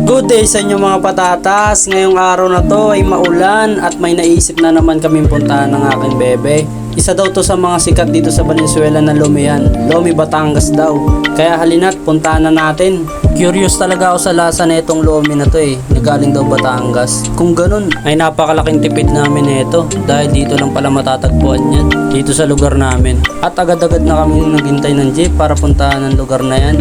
Good day sa inyo mga patatas. Ngayong araw na to ay maulan at may naisip na naman kaming puntahan ng aking bebe. Isa daw to sa mga sikat dito sa Valenzuela na Lomi yan. Lomi Batangas daw. Kaya halina't puntahan na natin. Curious talaga ako sa lasa na itong Lomi na to eh. Nagaling daw Batangas. Kung ganun ay napakalaking tipid namin nito dahil dito lang pala matatagpuan yan. Dito sa lugar namin. At agad-agad na kami naghintay ng jeep para puntahan ng lugar na yan.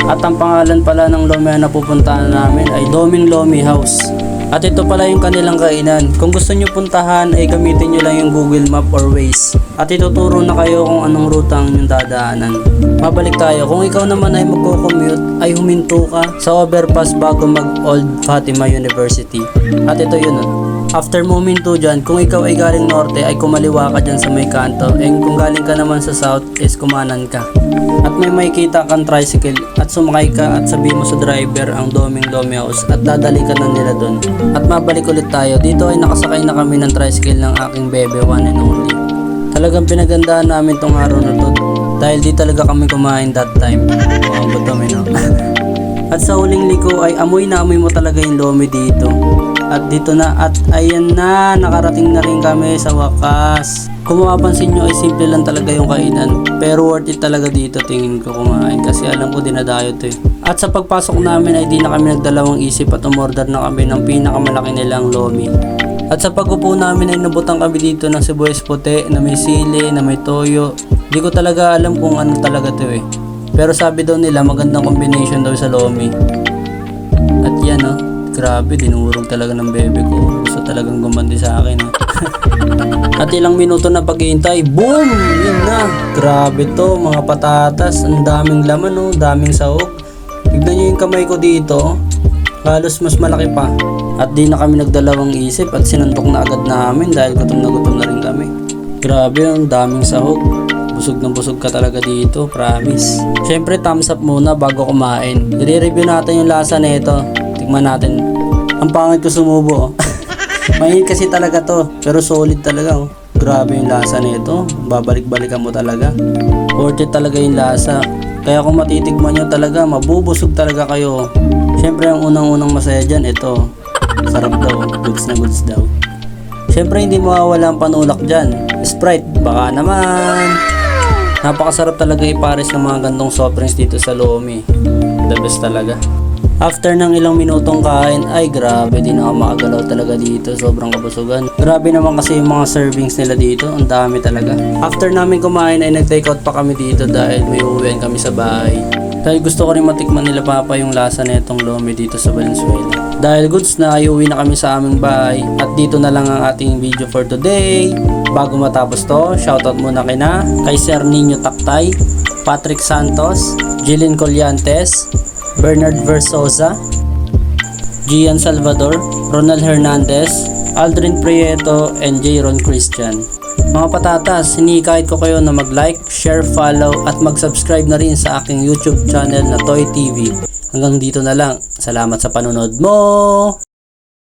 At ang pangalan pala ng Lomi na pupuntahan namin ay Doming Lomi House. At ito pala yung kanilang kainan. Kung gusto nyo puntahan ay gamitin nyo lang yung Google Map or Waze. At ituturo na kayo kung anong ruta ang inyong dadaanan. Mabalik tayo. Kung ikaw naman ay magko-commute ay huminto ka sa overpass bago mag Old Fatima University. At ito yun. After mo huminto dyan, kung ikaw ay galing norte ay kumaliwa ka dyan sa may kanto. And kung galing ka naman sa south is kumanan ka. At may makita kang tricycle at sumakay ka at sabihin mo sa driver ang Doming Lomi House at dadali ka na nila dun. At mabalik ulit tayo. Dito ay nakasakay na kami ng tricycle ng aking bebe, one and only. Talagang pinagandaan namin tong araw na to dahil di talaga kami kumain that time. Wow, gutom no? At sa huling liko ay amoy na amoy mo talaga yung Lomi dito. At dito na at ayan na, nakarating na rin kami sa wakas. Kung mapapansin nyo ay simple lang talaga yung kainan, pero worth it talaga dito tingin ko kumain kasi alam ko dinadayo to eh. At sa pagpasok namin ay di na kami nagdalawang isip at umorder na kami ng pinakamalaki nilang Lomi. At sa pag-upo namin ay nabutan kami dito ng sibuyas puti na may sili, na may toyo. Di ko talaga alam kung ano talaga to eh. Pero sabi daw nila magandang combination daw sa Lomi. At yan oh, grabe dinurog talaga ng bebe ko. Gusto talagang gumanti sa akin oh. At ilang minuto na paghihintay, boom! Yun na, grabe to mga patatas. Ang daming laman oh, daming sahog. Tignan nyo yung kamay ko dito, halos mas malaki pa. At di na kami nagdalawang isip at sinantok na agad namin dahil gutom na rin kami. Grabe, ang daming sahog. Busog na busog ka talaga dito, promise. Syempre thumbs up muna bago kumain. I-review natin yung lasa nito. Tignan natin. Ang pangit ko sumubo. Mainit kasi talaga to, pero solid talaga oh. Grabe yung lasa nito. Babalik-balikan mo talaga. Worth it talaga yung lasa. Kaya kung matitikman nyo talaga, mabubusog talaga kayo. Syempre ang unang-unang masaya dyan, ito. Sarap daw, goods na goods daw. Syempre hindi mawawala ang panulak dyan. Sprite, baka naman. Napakasarap talaga ipares ng mga gantong soft drinks dito sa Lomi. The best talaga. After ng ilang minutong kain, ay grabe din ako makagalaw talaga dito. Sobrang kabusugan. Grabe naman kasi yung mga servings nila dito. Ang dami talaga. After namin kumain ay nag-take out pa kami dito dahil may uuwian kami sa bahay. Dahil gusto ko rin matikman nila papa yung lasa na itong Lomi dito sa Valenzuela. Dahil goods na, ay uwi na kami sa aming bahay. At dito na lang ang ating video for today. Bago matapos to, shoutout muna kay Sir Nino Taktay, Patrick Santos, Jillian Colliantes, Bernard Versosa, Gian Salvador, Ronald Hernandez, Aldrin Prieto, and J-Ron Christian. Mga patatas, hinikayat ko kayo na mag-like, share, follow, at mag-subscribe na rin sa aking YouTube channel na Toy TV. Hanggang dito na lang. Salamat sa panonood mo!